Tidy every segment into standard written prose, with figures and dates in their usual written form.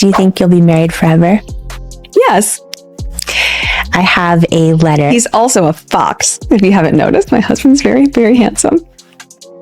Do you think you'll be married forever? Yes. I have a letter. He's also a fox. If you haven't noticed, my husband's very, very handsome.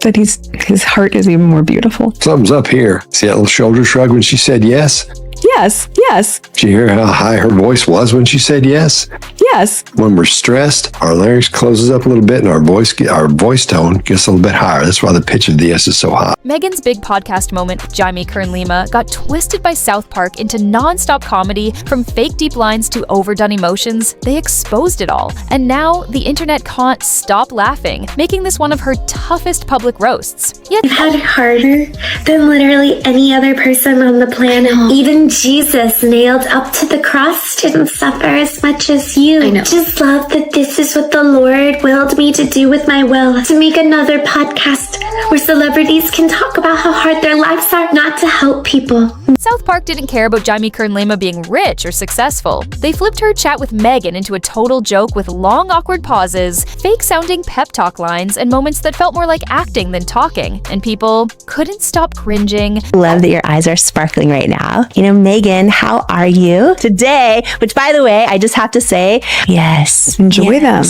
But his heart is even more beautiful. Something's up here. See that little shoulder shrug when she said yes? Yes, yes, Did you hear how high her voice was when she said yes? yes. When we're stressed, our larynx closes up a little bit and our voice tone gets a little bit higher. That's why the pitch of the yes is so high. Meghan's big podcast moment with Jaime Kern-Lima got twisted by South Park into non-stop comedy. From fake deep lines to overdone emotions, they exposed it all. And now the internet can't stop laughing, making this one of her toughest public roasts. Yet I've had it harder than literally any other person on the planet. Even Jesus, nailed up to the cross, didn't suffer as much as you. I know. Just love that this is what the Lord willed me to do with my will. To make another podcast where celebrities can talk about how hard their lives are, not to help people. South Park didn't care about Jaime Kern-Lima being rich or successful. They flipped her chat with Meghan into a total joke with long, awkward pauses, fake-sounding pep talk lines, and moments that felt more like acting than talking. And people couldn't stop cringing. Love that your eyes are sparkling right now. You know, Meghan, how are you today? Which, by the way, I just have to say, yes. Enjoy them.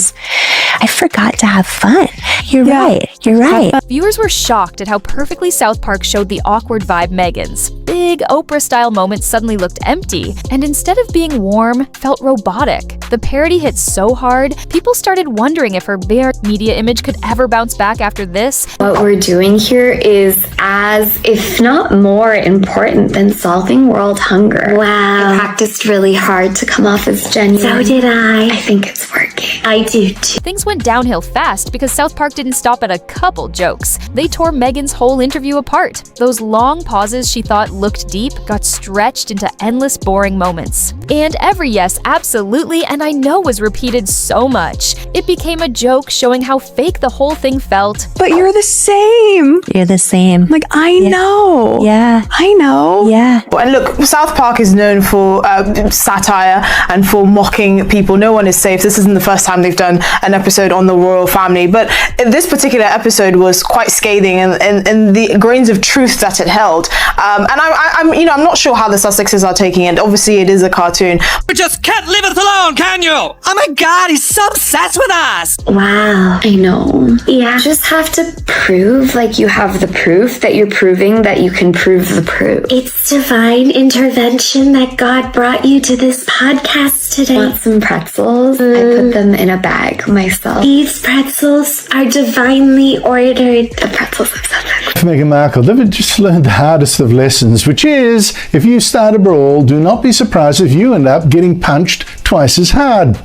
I forgot to have fun. You're right. You're right. Viewers were shocked at how perfectly South Park showed the awkward vibe Meghan's. Big Oprah-style moments suddenly looked empty, and instead of being warm, felt robotic. The parody hit so hard, people started wondering if her bare media image could ever bounce back after this. What we're doing here is as, if not more important than solving world hunger. Wow. I practiced really hard to come off as genuine. So did I. I think it's working. I do too. Things went downhill fast because South Park didn't stop at a couple jokes. They tore Meghan's whole interview apart. Those long pauses she thought looked deep got stretched into endless boring moments. And every yes, absolutely, and I know was repeated so much. It became a joke showing how fake the whole thing felt. But you're the same. You're the same. Like, I know. Yeah. I know. Yeah. And look, South Park is known for satire and for mocking people. No one is safe. This isn't the first time they've done an episode on the royal family, but this particular episode was quite scathing and the grains of truth that it held. And I'm not sure how the Sussexes are taking it. Obviously, it is a cartoon. You just can't leave us alone, can you? Oh my God, he's so obsessed with us. Wow. I know. Yeah. You just have to prove like you have the proof that you're proving that you can prove the proof. It's divine intervention that God brought you to this podcast today. Want some pretzels? I put them in a bag myself. These pretzels are divinely ordered. The pretzels themselves. Meghan Markle, they've just learned the hardest of lessons, which is, if you start a brawl, do not be surprised if you end up getting punched twice as hard.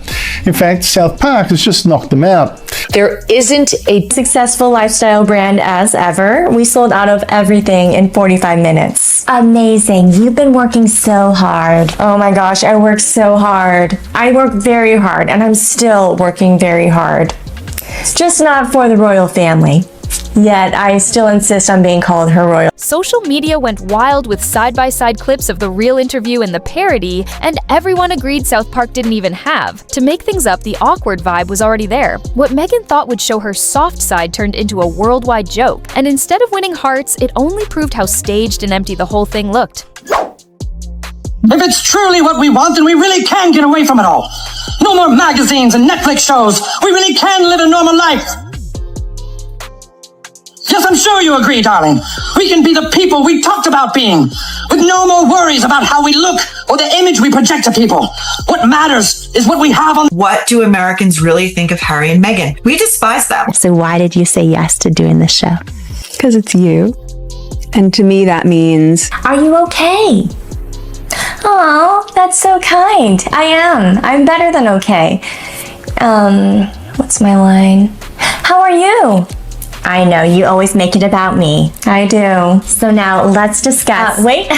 In fact, South Park has just knocked them out. There isn't a successful lifestyle brand as ever. We sold out of everything in 45 minutes. Amazing. You've been working so hard. Oh my gosh, I worked so hard. I worked very hard, and I'm still working very hard. It's just not for the royal family. Yet, I still insist on being called her royal. Social media went wild with side-by-side clips of the real interview and the parody, and everyone agreed South Park didn't even have. To make things up, the awkward vibe was already there. What Meghan thought would show her soft side turned into a worldwide joke, and instead of winning hearts, it only proved how staged and empty the whole thing looked. If it's truly what we want, then we really can get away from it all. No more magazines and Netflix shows. We really can live a normal life. Yes, I'm sure you agree, darling. We can be the people we talked about being, with no more worries about how we look or the image we project to people. What matters is what we have on. What do Americans really think of Harry and Meghan? We despise them. So why did you say yes to doing this show? Because it's you. And to me, that means... Are you okay? Oh, that's so kind. I am. I'm better than okay. What's my line? How are you? I know, you always make it about me. I do. So now let's discuss. Wait,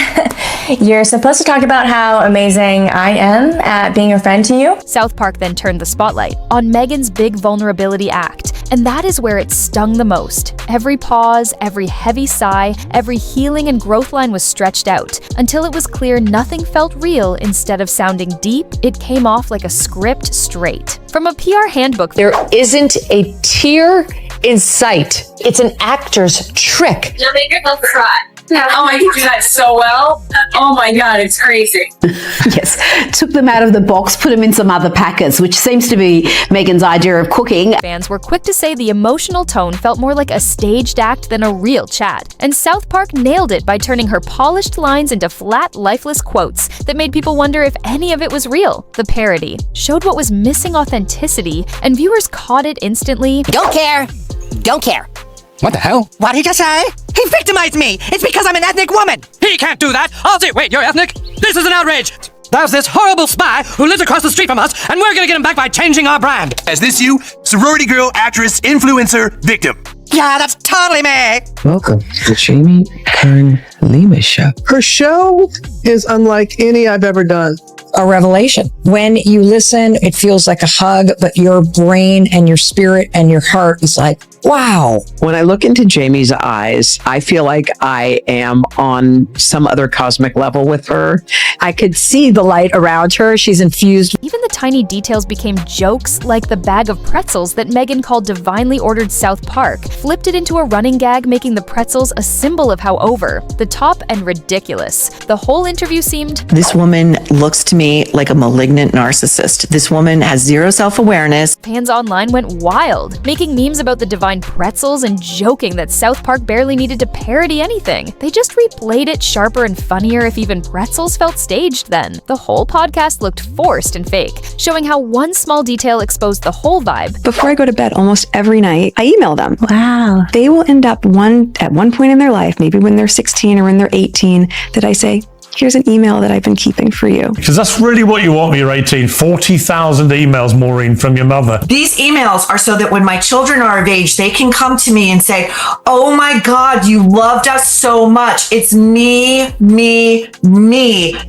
you're supposed to talk about how amazing I am at being a friend to you? South Park then turned the spotlight on Meghan's big vulnerability act, and that is where it stung the most. Every pause, every heavy sigh, every healing and growth line was stretched out, until it was clear nothing felt real. Instead of sounding deep, it came off like a script straight. From a PR handbook, there isn't a tear in sight. It's an actor's trick. Don't make yourself cry. Oh, I can do that so well. Oh my God, it's crazy. Yes, took them out of the box, put them in some other packets, which seems to be Meghan's idea of cooking. Fans were quick to say the emotional tone felt more like a staged act than a real chat. And South Park nailed it by turning her polished lines into flat, lifeless quotes that made people wonder if any of it was real. The parody showed what was missing authenticity, and viewers caught it instantly. Don't care. Don't care. What the hell? What did he just say? He victimized me. It's because I'm an ethnic woman. He can't do that. I'll say, wait, you're ethnic? This is an outrage. There's this horrible spy who lives across the street from us, and we're gonna get him back by changing our brand. Is this you? Sorority girl, actress, influencer, victim. Yeah, that's totally me. Welcome to the Jamie Kern Lima Show. Her show is unlike any I've ever done. A revelation. When you listen, it feels like a hug, but your brain and your spirit and your heart is like, wow. When I look into Jamie's eyes, I feel like I am on some other cosmic level with her. I could see the light around her. She's infused. Even the tiny details became jokes, like the bag of pretzels that Meghan called divinely ordered South Park, flipped it into a running gag, making the pretzels a symbol of how over the top and ridiculous. The whole interview seemed, this woman looks to me like a malignant narcissist. This woman has zero self-awareness. Fans online went wild, making memes about the divine pretzels and joking that South Park barely needed to parody anything. They just replayed it sharper and funnier if even pretzels felt staged then. The whole podcast looked forced and fake, showing how one small detail exposed the whole vibe. Before I go to bed almost every night, I email them. Wow. They will end up at one point in their life, maybe when they're 16 or when they're 18, that I say, here's an email that I've been keeping for you. Because that's really what you want when you're 18. 40,000 emails, Maureen, from your mother. These emails are so that when my children are of age, they can come to me and say, oh my God, you loved us so much. It's me.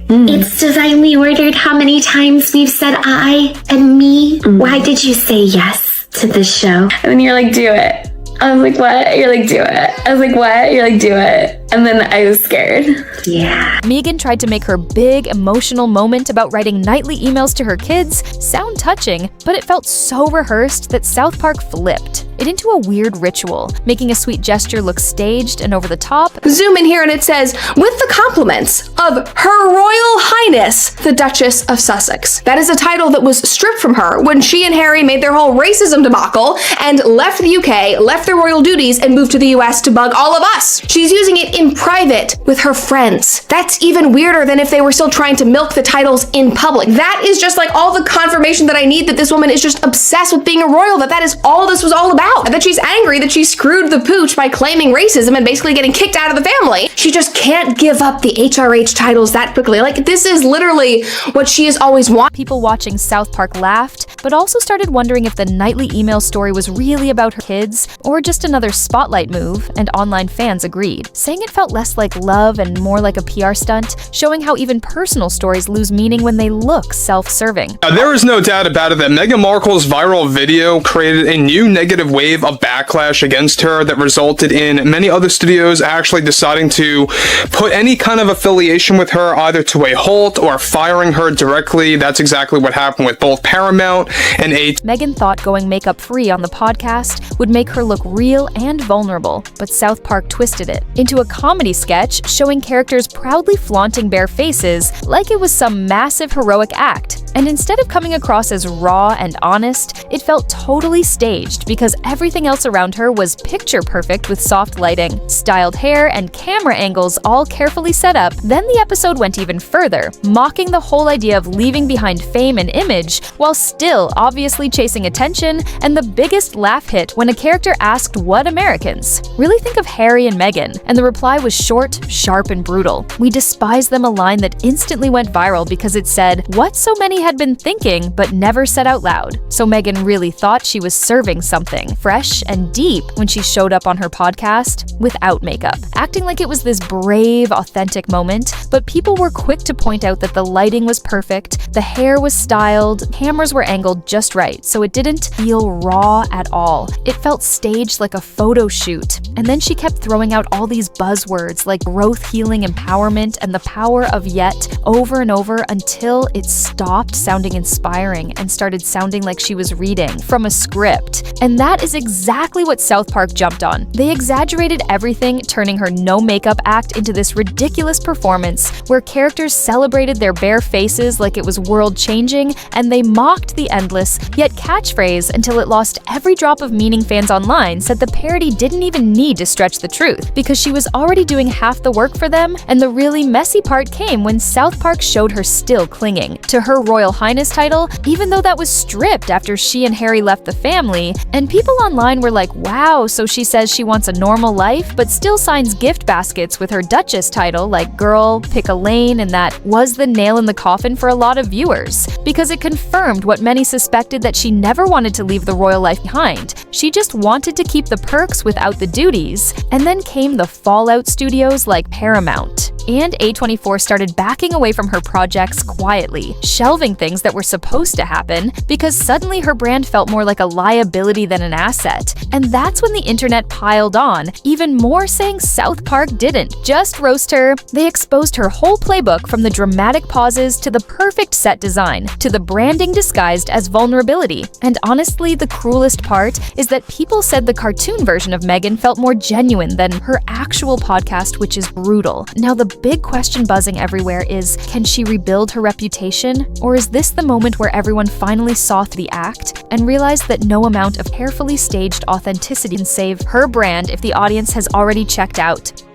It's divinely ordered how many times we've said I and me. Why did you say yes to this show? And then you're like, do it. I was like, what? You're like, do it. I was like, what? You're like, do it. And then I was scared. Yeah. Meghan tried to make her big emotional moment about writing nightly emails to her kids sound touching, but it felt so rehearsed that South Park flipped it into a weird ritual, making a sweet gesture look staged and over the top. Zoom in here and it says, with the compliments of Her Royal Highness, the Duchess of Sussex. That is a title that was stripped from her when she and Harry made their whole racism debacle and left the UK, left their royal duties, and moved to the US to bug all of us. She's using it in private with her friends. That's even weirder than if they were still trying to milk the titles in public. That is just like all the confirmation that I need that this woman is just obsessed with being a royal, that is all this was all about. And that she's angry that she screwed the pooch by claiming racism and basically getting kicked out of the family. She just can't give up the HRH titles that quickly. Like, this is literally what she has always wanted. People watching South Park laughed, but also started wondering if the nightly email story was really about her kids or just another spotlight move, and online fans agreed, saying it felt less like love and more like a PR stunt, showing how even personal stories lose meaning when they look self-serving. There is no doubt about it that Meghan Markle's viral video created a new negative wave of backlash against her that resulted in many other studios actually deciding to put any kind of affiliation with her either to a halt or firing her directly. That's exactly what happened with both Paramount and Meghan thought going makeup-free on the podcast would make her look real and vulnerable, but South Park twisted it into a comedy sketch showing characters proudly flaunting bare faces like it was some massive heroic act. And instead of coming across as raw and honest, it felt totally staged because everything else around her was picture perfect with soft lighting, styled hair, and camera angles all carefully set up. Then the episode went even further, mocking the whole idea of leaving behind fame and image while still obviously chasing attention, and the biggest laugh hit when a character asked what Americans really think of Harry and Meghan, and the reply was short, sharp, and brutal. We despise them, a line that instantly went viral because it said what so many had been thinking but never said out loud. So Meghan really thought she was serving something fresh and deep when she showed up on her podcast without makeup, acting like it was this brave, authentic moment. But people were quick to point out that the lighting was perfect, the hair was styled, cameras were angled just right, so it didn't feel raw at all. It felt staged like a photo shoot. And then she kept throwing out all these buzzwords like growth, healing, empowerment, and the power of yet over and over until it stopped sounding inspiring and started sounding like she was reading from a script. And that is exactly what South Park jumped on. They exaggerated everything, turning her no makeup act into this ridiculous performance where characters celebrated their bare faces like it was world-changing, and they mocked the endless, yet catchphrase until it lost every drop of meaning. Fans online said the parody didn't even need to stretch the truth because she was already doing half the work for them, and the really messy part came when South Park showed her still clinging to her Royal Highness title, even though that was stripped after she and Harry left the family. And people online were like, wow, so she says she wants a normal life, but still signs gift baskets with her Duchess title, like girl, pick a lane, and that was the nail in the coffin for a lot of viewers, because it confirmed what many suspected, that she never wanted to leave the royal life behind. She just wanted to keep the perks without the duties. And then came the fallout studios like Paramount. And A24 started backing away from her projects quietly, shelving things that were supposed to happen because suddenly her brand felt more like a liability than an asset. And that's when the internet piled on, even more saying South Park didn't just roast her. They exposed her whole playbook, from the dramatic pauses to the perfect set design to the branding disguised as vulnerability. And honestly, the cruelest part is that people said the cartoon version of Meghan felt more genuine than her actual podcast, which is brutal. Now, the big question buzzing everywhere is, can she rebuild her reputation? Or is this the moment where everyone finally saw through the act and realized that no amount of carefully staged authenticity can save her brand if the audience has already checked out?